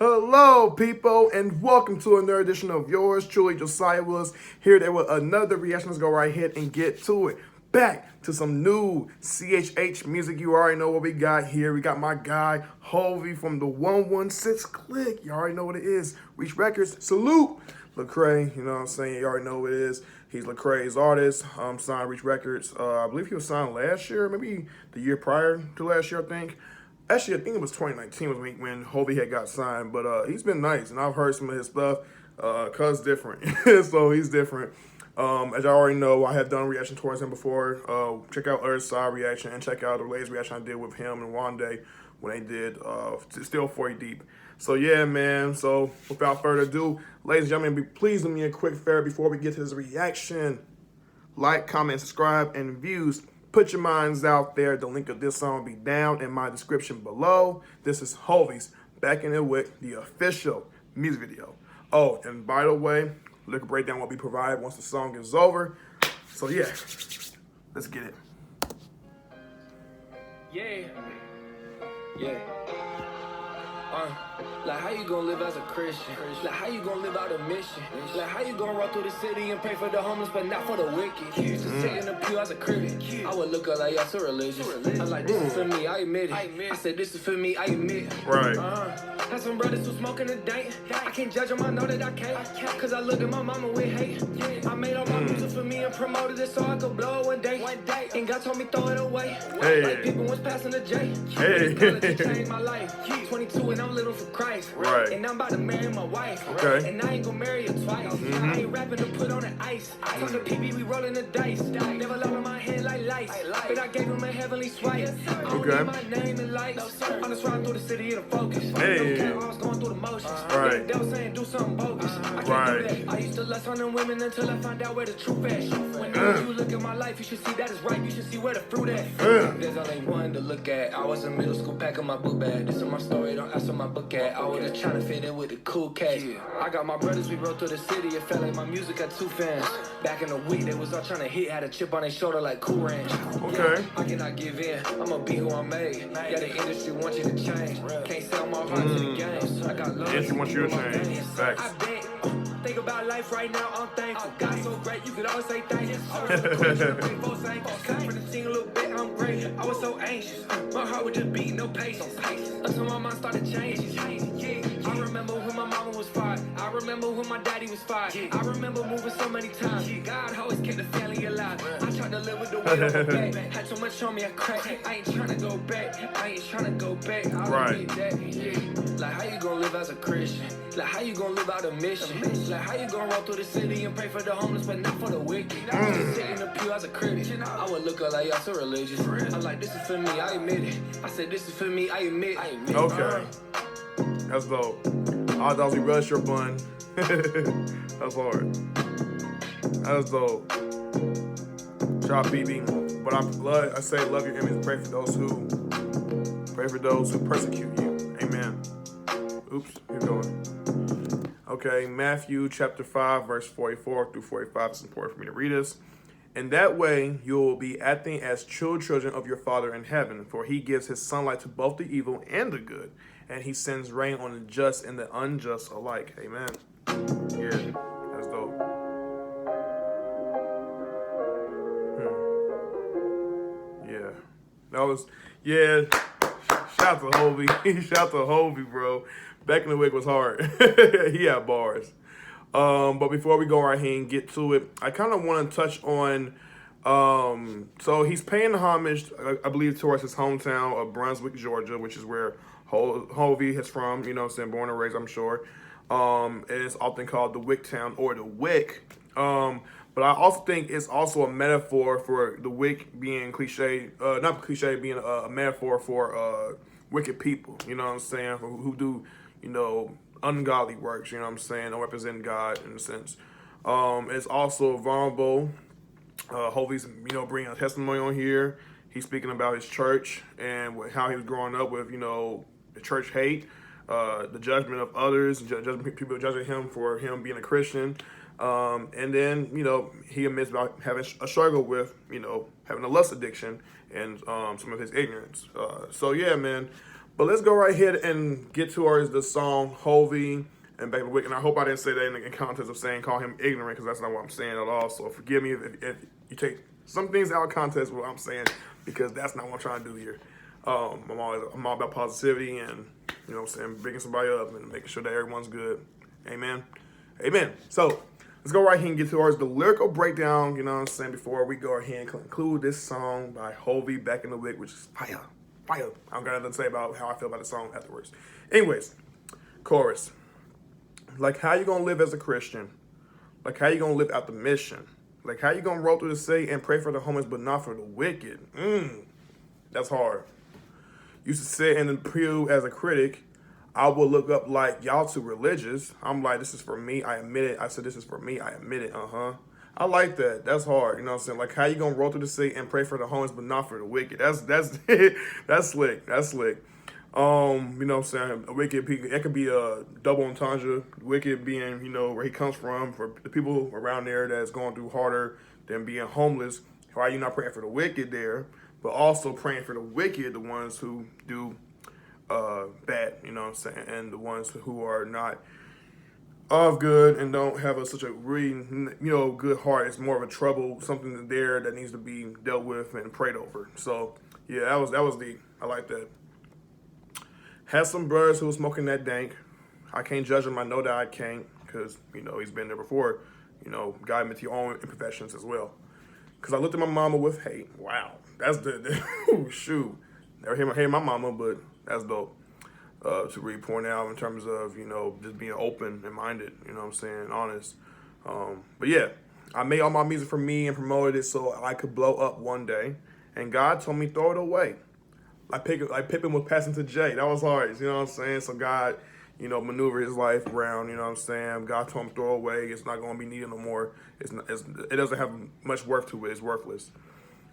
Hello, people, and welcome to another edition of yours truly, Josiah Willis, here there with another reaction. Let's go right ahead and get to it. Back to some new CHH music. You already know what we got here. We got my guy, Hulvey from the 116 Click. You already know what it is. Reach Records, salute. Lecrae, you know what I'm saying? You already know what it is. He's Lecrae's artist, signed Reach Records. I believe he was signed last year, maybe the year prior to last year, I think. Actually, I think it was 2019 was when Hulvey had got signed, but he's been nice, and I've heard some of his stuff. Cuz different, so he's different. As y'all already know, I have done a reaction towards him before. Check out Earth Side reaction and check out the latest reaction I did with him and Wande when they did Still 40 Deep. So yeah, man. So without further ado, ladies and gentlemen, please do me a quick favor before we get to this reaction. Like, comment, subscribe, and views. Put your minds out there. The link of this song will be down in my description below. This is Hulvey's Back in the Wick, the official music video. Oh, and by the way, liquor breakdown will be provided once the song is over. So yeah, let's get it. Yeah. Like how you gonna live as a Christian? Like how you gonna live out a mission? Like how you gonna run through the city and pray for the homeless but not for the wicked? Used to sit in the pew as a critic. I would look up like y'all so religious. I'm like, this is for me, I admit it. I said this is for me, I admit it. Right. Had some brothers who smoking a dank. I can't judge them, I know that I can't. Cause I looked at my mama with hate. I made all my music for me and promoted it so I could blow it one day. And God told me throw it away. Like people was passing the J. College changed my life. 22 and I'm living for Christ. Right. And I'm about to marry my wife. Okay. And I ain't gonna marry her twice. I ain't rapping to put on the ice. Talk to PB, we rolling the dice. Never love in my head like lights. But I gave him a heavenly swipe. I don't need my name in lights. On this ride through the city of the focus. I was going through the motions. Right. The devil saying do something bogus. I can't do that. I used to lust on them women until I found out where the truth at. When you look at my life, you should see that is right. You should see where the fruit at. There's only one to look at. I was in middle school packing my book bag. This is my story, don't ask where my book at. I was just trying to fit in with the cool cats. I got my brothers, we rode through the city. It felt like my music had two fans. Back in the week, they was all trying to hit. Had a chip on their shoulder like Cool Ranch. Okay. I cannot give in. I'ma be who I'm made. Yeah, the industry wants you to change. Can't sell my heart to the games. I got love. The industry wants you to change. Facts. I bet. Think about life right now, I'm thankful. God so great, you could always say thank you. I was cut for the scene a little bit, I'm great. I was so anxious. My heart would just beat, no patience. Until my mind started changing. I remember when my mama was fired. I remember when my daddy was fired. I remember moving so many times. God always kept the family alive. I tried to live with the weight on my back. Had so much on me, I cracked. I ain't trying to go back. Right. Like how you gonna live as a Christian? Like how you gonna live out a mission? Like how you gonna roll through the city and pray for the homeless but not for the wicked? Just sit in the pew as a critic. I would look up like y'all so religious. I'm like, this is for me, I admit it. I said this is for me, I admit it. Okay. That's dope. I thought we rushed your bun. That's hard. That's dope. Chop BB. But I say love your enemies, pray for those who persecute you. Amen. Oops, keep going. Okay, Matthew chapter 5, verse 44 through 45. It's important for me to read this. In that way, you will be acting as true children of your Father in heaven, for he gives his sunlight to both the evil and the good, and he sends rain on the just and the unjust alike. Amen. Yeah, that's dope. Yeah, that was, yeah, shout out to Hulvey. Shout out to Hulvey, bro. Back in the Wick was hard. He had bars. But before we go right here and get to it, I kind of want to touch on, so he's paying homage, I believe, towards his hometown of Brunswick, Georgia, which is where Hulvey is from, you know what I'm saying, born and raised, I'm sure. It's often called the Wick Town or the Wick. But I also think it's also a metaphor for the Wick being cliche, not cliche, being a metaphor for wicked people, you know what I'm saying, who do, you know, ungodly works, you know what I'm saying, don't represent God in a sense. It's also vulnerable. Hulvey's, you know, bringing a testimony on here. He's speaking about his church and how he was growing up with, you know, the church hate, the judgment of others, people judging him for him being a Christian. And then, you know, he admits about having a struggle with, you know, having a lust addiction and some of his ignorance. So, yeah, man. But let's go right ahead and get towards the song Hulvey and Back to Wick. And I hope I didn't say that in context of saying call him ignorant, because that's not what I'm saying at all. So forgive me if you take some things out of context with what I'm saying, because that's not what I'm trying to do here. I'm all about positivity and, you know what I'm saying, picking somebody up and making sure that everyone's good. Amen. Amen. So let's go right here and get towards the lyrical breakdown, you know what I'm saying, before we go ahead and conclude this song by Hulvey, Back in the Wick, which is fire. Fire. I don't got nothing to say about how I feel about the song afterwards. Anyways, chorus. Like, how you gonna live as a Christian? Like, how you gonna live out the mission? Like, how you gonna roll through the city and pray for the homeless but not for the wicked? That's hard. Used to sit in the pew as a critic. I would look up like, y'all too religious. I'm like, this is for me. I admit it. I said, this is for me. I admit it. I like that. That's hard. You know what I'm saying? Like, how you gonna roll through the city and pray for the homeless but not for the wicked? That's that's slick. That's slick. You know what I'm saying? A wicked, it could be a double entendre. Wicked being, you know, where he comes from, for the people around there that's going through harder than being homeless. Why are you not praying for the wicked there, but also praying for the wicked, the ones who do bad, you know what I'm saying, and the ones who are not of good and don't have such a really, you know, good heart. It's more of a trouble, something there that needs to be dealt with and prayed over. So yeah, that was deep. I like that. Had some brothers who was smoking that dank. I can't judge him. I know that I can't, because, you know, he's been there before. You know, guide him into your own imperfections as well. Because I looked at my mama with hate. Wow. That's ooh, shoot. Never hear my mama, but that's dope. To really point out in terms of, you know, just being open and minded, you know what I'm saying, honest. But yeah, I made all my music for me and promoted it so I could blow up one day. And God told me, throw it away. Like Pippin was passing to Jay. That was hard, you know what I'm saying? So God, you know, maneuvered his life around, you know what I'm saying? God told him, throw it away. It's not going to be needed no more. It doesn't have much worth to it. It's worthless.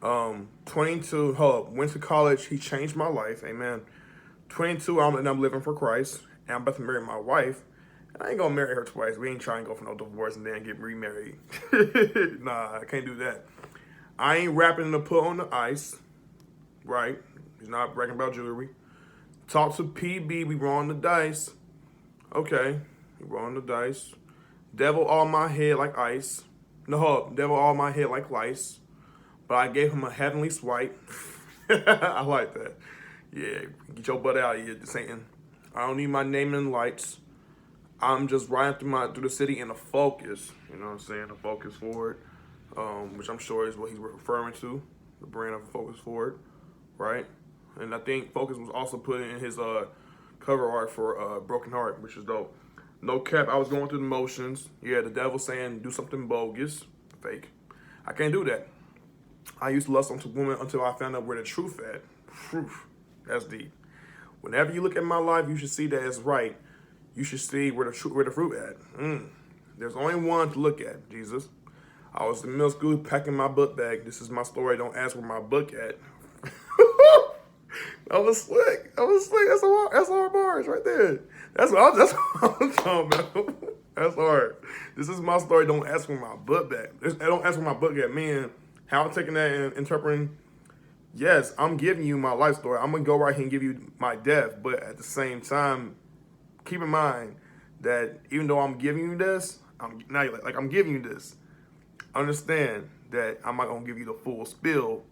22, went to college. He changed my life. Amen. 22, I'm living for Christ. And I'm about to marry my wife. And I ain't going to marry her twice. We ain't trying to go for no divorce and then get remarried. Nah, I can't do that. I ain't rapping to put on the ice. Right? He's not bragging about jewelry. Talk to PB, we rolling the dice. Okay, we rolling the dice. Devil all my head like ice. No, devil all my head like lice. But I gave him a heavenly swipe. I like that. Yeah, get your butt out of here, Satan. I don't need my name in lights. I'm just riding through the city in a Focus. You know what I'm saying? A Focus Ford, which I'm sure is what he's referring to. The brand of a Focus Ford, right? And I think Focus was also put in his cover art for Broken Heart, which is dope. No cap, I was going through the motions. Yeah, the devil saying do something bogus. Fake. I can't do that. I used to lust onto women until I found out where the truth at. Whew, that's deep. Whenever you look at my life, you should see that it's right. You should see where the fruit at. There's only one to look at, Jesus. I was in middle school packing my book bag. This is my story. Don't ask where my book at. That was slick. That's hard bars right there. That's what I'm talking about. That's hard. This is my story. Don't ask for my book back. Don't ask for my book at. Man, how I'm taking that and interpreting. Yes, I'm giving you my life story. I'm gonna go right here and give you my death. But at the same time, keep in mind that even though I'm giving you this, I'm giving you this. Understand that I'm not gonna give you the full spill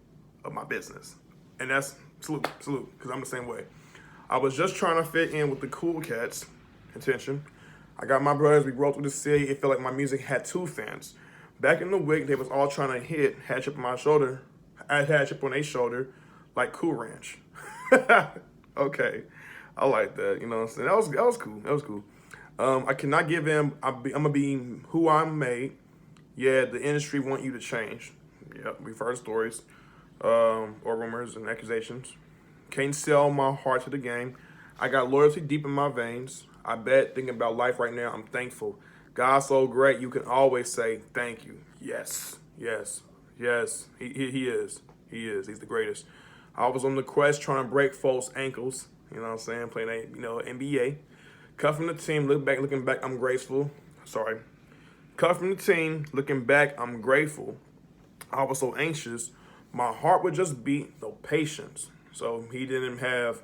of my business, and that's salute, because I'm the same way. I was just trying to fit in with the cool cats. Attention. I got my brothers, we rolled through the city. It felt like my music had two fans. Back in the Wick, they was all trying to hit, had chip on my shoulder. I had chip on their shoulder, like Cool Ranch. Okay. I like that, you know what I'm saying? That was cool. That was cool. I cannot give in. I'm going to be who I'm made. Yeah, the industry want you to change. Yep, we've heard stories. Or rumors and accusations. Can't sell my heart to the game. I got loyalty deep in my veins. I bet thinking about life right now, I'm thankful. God's so great, you can always say thank you. Yes, yes, yes. He is. He is. He's the greatest. I was on the quest trying to break folks' ankles. You know what I'm saying? Playing NBA. Cut from the team, looking back, I'm grateful. Sorry. Cut from the team, looking back, I'm grateful. I was so anxious. My heart would just beat, no patience. So he didn't have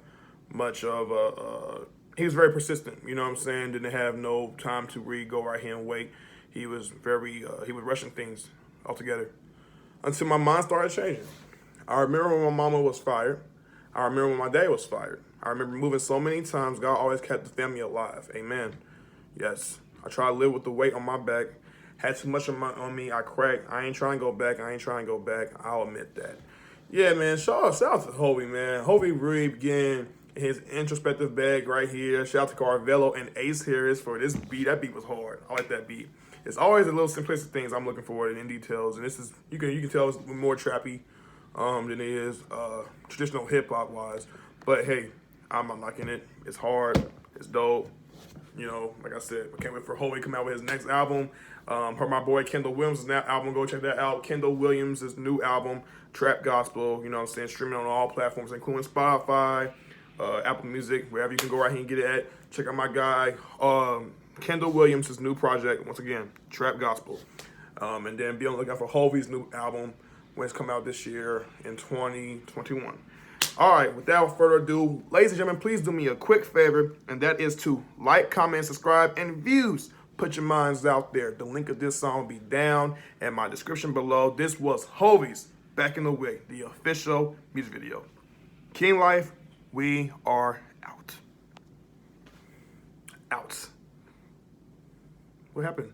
much of a. He was very persistent. You know what I'm saying? Didn't have no time to read, go right here and wait. He was very. He was rushing things altogether until my mind started changing. I remember when my mama was fired. I remember when my dad was fired. I remember moving so many times. God always kept the family alive. Amen. Yes. I tried to live with the weight on my back. Had too much on me. I cracked. I ain't trying to go back. I ain't trying to go back. I'll admit that. Yeah, man. Shout out to Hulvey, man. Hulvey really began his introspective bag right here. Shout out to Carvello and Ace Harris for this beat. That beat was hard. I like that beat. It's always the little simplistic things I'm looking for in details, and this is you can tell it's more trappy than it is traditional hip hop wise. But hey, I'm not knocking it. It's hard. It's dope. You know, like I said, I can't wait for Hulvey to come out with his next album. Heard my boy Kendall Williams' album. Go check that out. Kendall Williams' new album, Trap Gospel. You know what I'm saying? Streaming on all platforms, including Spotify, Apple Music, wherever you can go right here and get it at. Check out my guy, Kendall Williams' new project. Once again, Trap Gospel. And then be on the lookout for Hulvey's new album when it's come out this year in 2021. All right, without further ado, ladies and gentlemen, please do me a quick favor, and that is to like, comment, subscribe, and views. Put your minds out there. The link of this song will be down in my description below. This was Hulvey's Back in the Wick, the official music video. King Life, we are out. Out. What happened?